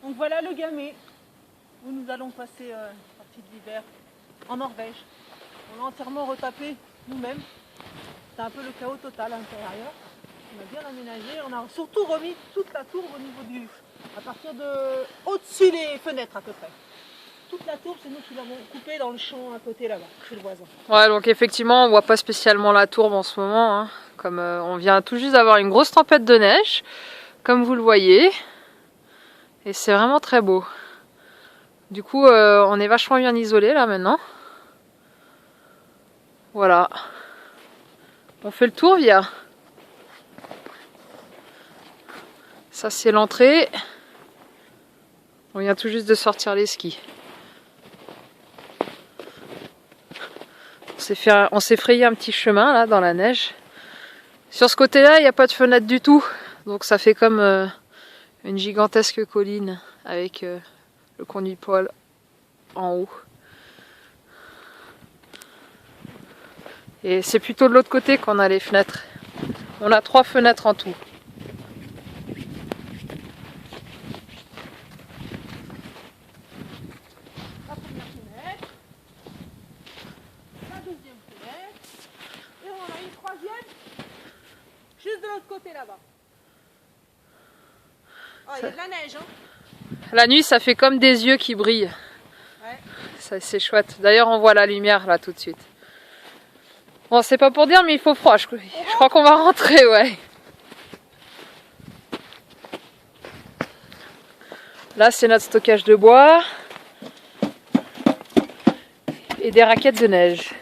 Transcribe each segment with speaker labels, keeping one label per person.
Speaker 1: Donc voilà le Gamay, où nous allons passer une partie de l'hiver en Norvège. On l'a entièrement retapé nous-mêmes. C'était un peu le chaos total à l'intérieur. On a bien aménagé, on a surtout remis toute la tour au niveau du... à partir de... au-dessus des fenêtres à peu près. Toute la tour, c'est nous qui l'avons coupée dans le champ à côté là-bas, chez le voisin.
Speaker 2: Ouais, donc effectivement, on voit pas spécialement la tourbe en ce moment, hein, comme on vient tout juste d'avoir une grosse tempête de neige, comme vous le voyez, et c'est vraiment très beau. Du coup, on est vachement bien isolé là maintenant. Voilà. On fait le tour, Via. Ça, c'est l'entrée. On vient tout juste de sortir les skis. On s'est frayé un petit chemin là dans la neige. Sur ce côté-là, il n'y a pas de fenêtre du tout. Donc ça fait comme une gigantesque colline avec le conduit-poêle en haut. Et c'est plutôt de l'autre côté qu'on a les fenêtres. On a 3 fenêtres en tout.
Speaker 1: La première fenêtre, la deuxième fenêtre, et on a une troisième juste de l'autre côté là-bas. Ah, il y a de la neige, hein.
Speaker 2: La nuit, ça fait comme des yeux qui brillent.
Speaker 1: Ouais.
Speaker 2: C'est chouette. D'ailleurs, on voit la lumière là tout de suite. Bon, c'est pas pour dire, mais il faut froid. Je crois qu'on va rentrer, ouais. Là, c'est notre stockage de bois et des raquettes de neige.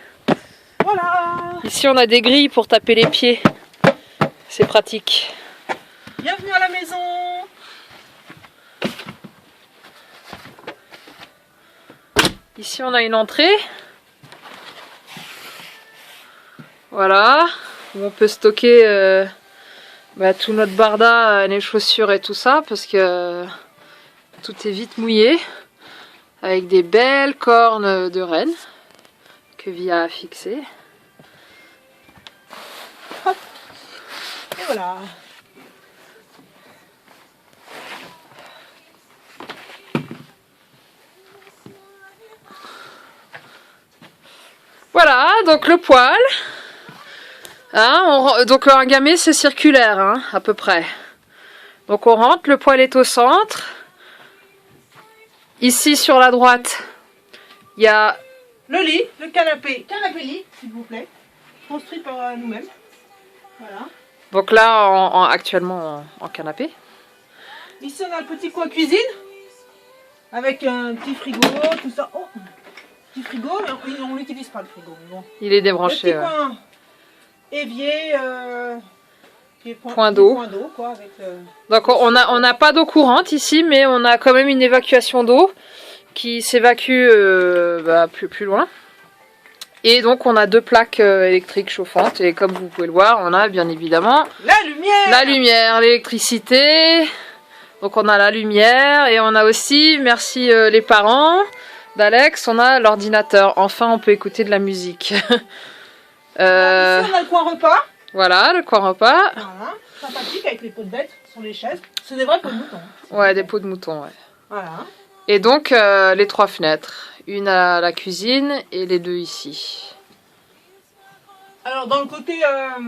Speaker 1: Voilà.
Speaker 2: Ici, on a des grilles pour taper les pieds. C'est pratique.
Speaker 1: Bienvenue à la maison.
Speaker 2: Ici, on a une entrée. Voilà, où on peut stocker tout notre barda, les chaussures et tout ça, parce que tout est vite mouillé, avec des belles cornes de renne que Via a fixées.
Speaker 1: Hop. Et voilà.
Speaker 2: Voilà, donc le poêle. Hein, donc un gamay c'est circulaire, hein, à peu près. Donc on rentre, le poêle est au centre. Ici sur la droite, il y a
Speaker 1: Le lit, le canapé lit, s'il vous plaît, construit par nous-mêmes. Voilà.
Speaker 2: donc là actuellement en canapé.
Speaker 1: Ici on a le petit coin cuisine avec un petit frigo, tout ça. Oh, petit frigo, mais on l'utilise pas le frigo. Mais bon.
Speaker 2: Il est
Speaker 1: Le
Speaker 2: débranché.
Speaker 1: petit coin évier,
Speaker 2: Point d'eau.
Speaker 1: quoi. Avec,
Speaker 2: Donc on n'a pas d'eau courante ici, mais on a quand même une évacuation d'eau qui s'évacue plus loin. Et donc on a 2 plaques électriques chauffantes et comme vous pouvez le voir, on a bien évidemment la lumière, l'électricité. Donc on a la lumière et on a aussi, merci les parents d'Alex, on a l'ordinateur. Enfin on peut écouter de la musique.
Speaker 1: Ici on a le coin repas.
Speaker 2: Voilà, le coin repas.
Speaker 1: Voilà, sympathique avec les pots de bêtes sur les chaises. C'est des vrais pots de mouton.
Speaker 2: Ouais, des pots de mouton, ouais.
Speaker 1: Voilà.
Speaker 2: Et donc les 3 fenêtres, une à la cuisine et les 2 ici.
Speaker 1: Alors dans le côté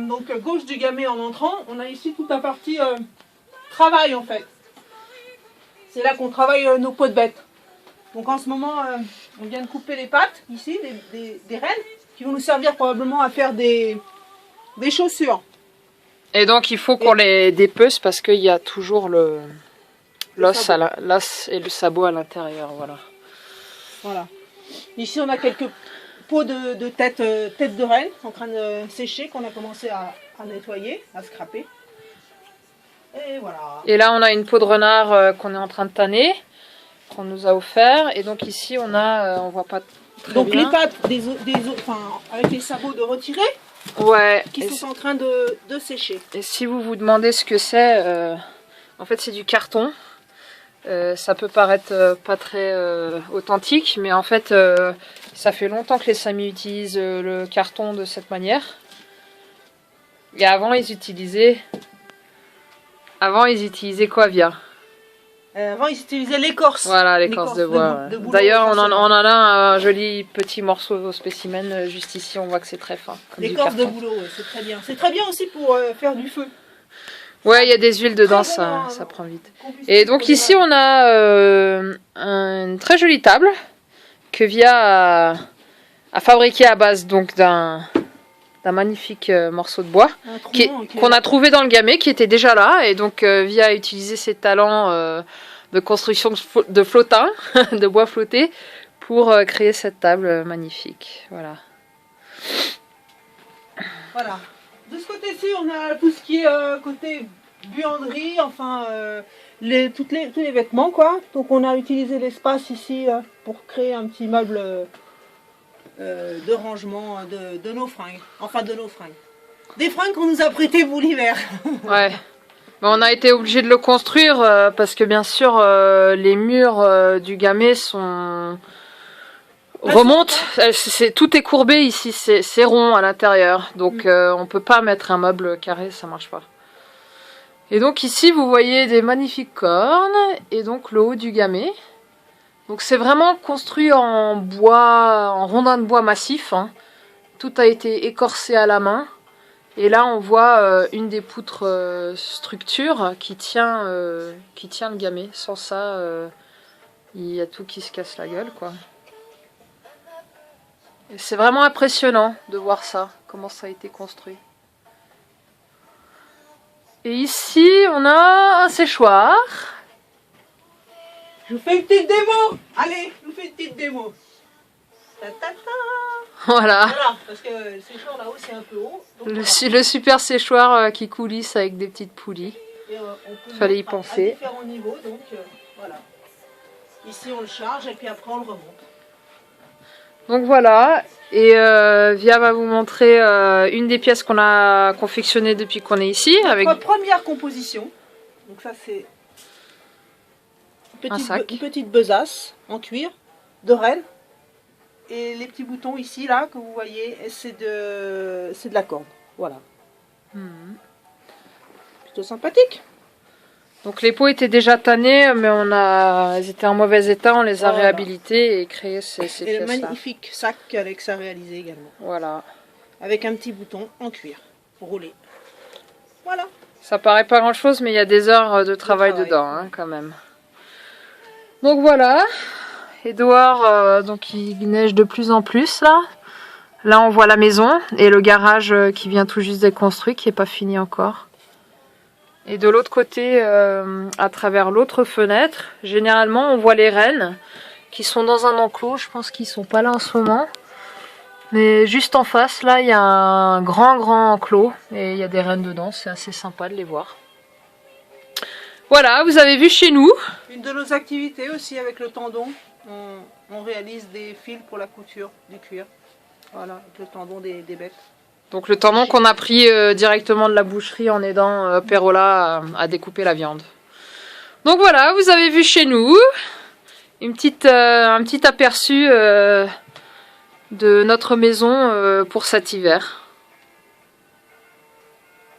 Speaker 1: donc gauche du gamay en entrant, on a ici toute la partie travail en fait. C'est là qu'on travaille nos pots de bêtes. Donc en ce moment, on vient de couper les pattes ici, des rennes, qui vont nous servir probablement à faire des chaussures.
Speaker 2: Et donc il faut qu'on les dépece parce qu'il y a toujours l'os et le sabot à l'intérieur, voilà.
Speaker 1: Voilà. Ici on a quelques pots de tête de renne en train de sécher, qu'on a commencé à nettoyer, à scraper. Et voilà.
Speaker 2: Et là on a une peau de renard qu'on est en train de tanner, qu'on nous a offert. Et donc ici on a, on voit pas très
Speaker 1: donc
Speaker 2: bien.
Speaker 1: les pattes avec les sabots de retirer,
Speaker 2: ouais,
Speaker 1: qui sont en train de sécher.
Speaker 2: Et si vous vous demandez ce que c'est, en fait c'est du carton. Ça peut paraître pas très authentique, mais en fait ça fait longtemps que les Samis utilisent le carton de cette manière. Et avant ils utilisaient quoi, Via?
Speaker 1: Avant, ils utilisaient l'écorce.
Speaker 2: Voilà, l'écorce de bois. Ouais. D'ailleurs, on en a là un joli petit morceau au spécimen. Juste ici, on voit que c'est très fin.
Speaker 1: L'écorce de bouleau, ouais, c'est très bien. C'est très bien aussi pour faire du feu.
Speaker 2: Ouais, il y a des huiles dedans, ça prend vite. Et donc ici, on a une très jolie table que Via a fabriquée à base donc d'un magnifique morceau de bois qu'on a trouvé dans le Gamay, qui était déjà là. Et donc Via a utilisé ses talents de construction de flottins, de bois flotté, pour créer cette table magnifique. Voilà.
Speaker 1: Voilà. De ce côté-ci, on a tout ce qui est côté buanderie, enfin tous les vêtements, quoi. Donc on a utilisé l'espace ici pour créer un petit meuble de rangement de nos fringues. Enfin de nos fringues. Des fringues qu'on nous a prêtées pour l'hiver. Ouais.
Speaker 2: Mais on a été obligé de le construire parce que bien sûr les murs du Gamay remontent. Tout est courbé ici, c'est rond à l'intérieur. Donc on peut pas mettre un meuble carré, ça marche pas. Et donc ici vous voyez des magnifiques cornes et donc le haut du Gamay. Donc c'est vraiment construit en bois, en rondins de bois massif. Hein. Tout a été écorcé à la main. Et là on voit une des poutres structure qui tient le Gamay. Sans ça, il y a tout qui se casse la gueule, quoi. Et c'est vraiment impressionnant de voir ça, comment ça a été construit. Et ici on a un séchoir.
Speaker 1: Je vous fais une petite démo. Allez, je vous fais une petite démo. Ta, ta, ta.
Speaker 2: Voilà,
Speaker 1: parce que le séchoir là-haut c'est un peu haut.
Speaker 2: Le super séchoir qui coulisse avec des petites poulies.
Speaker 1: Il
Speaker 2: fallait y penser.
Speaker 1: À différents niveaux, donc voilà. Ici on le charge et puis après on le remonte.
Speaker 2: Donc voilà, et Via va vous montrer une des pièces qu'on a confectionnées depuis qu'on est ici.
Speaker 1: Avec notre première composition. Donc ça c'est une petite besace en cuir de Rennes. Et les petits boutons ici, là, que vous voyez, c'est de la corde. Voilà. Plutôt sympathique.
Speaker 2: Donc les pots étaient déjà tannés, mais elles étaient en mauvais état, on les a réhabilités et créé ces pièces-là.
Speaker 1: Et le magnifique sac qu'Alex a réalisé également.
Speaker 2: Voilà.
Speaker 1: Avec un petit bouton en cuir, roulé. Voilà.
Speaker 2: Ça paraît pas grand-chose, mais il y a des heures de travail dedans, hein, quand même. Donc voilà. Et dehors, donc il neige de plus en plus là. Là on voit la maison et le garage qui vient tout juste d'être construit, qui n'est pas fini encore. Et de l'autre côté, à travers l'autre fenêtre, généralement on voit les rennes qui sont dans un enclos. Je pense qu'ils sont pas là en ce moment. Mais juste en face là, il y a un grand enclos et il y a des rennes dedans. C'est assez sympa de les voir. Voilà, vous avez vu chez nous.
Speaker 1: Une de nos activités aussi avec le tendon. On réalise des fils pour la couture du cuir. Voilà, avec le tendon des bêtes.
Speaker 2: Donc le tendon qu'on a pris directement de la boucherie en aidant Perola à découper la viande. Donc voilà, vous avez vu chez nous un petit aperçu de notre maison pour cet hiver.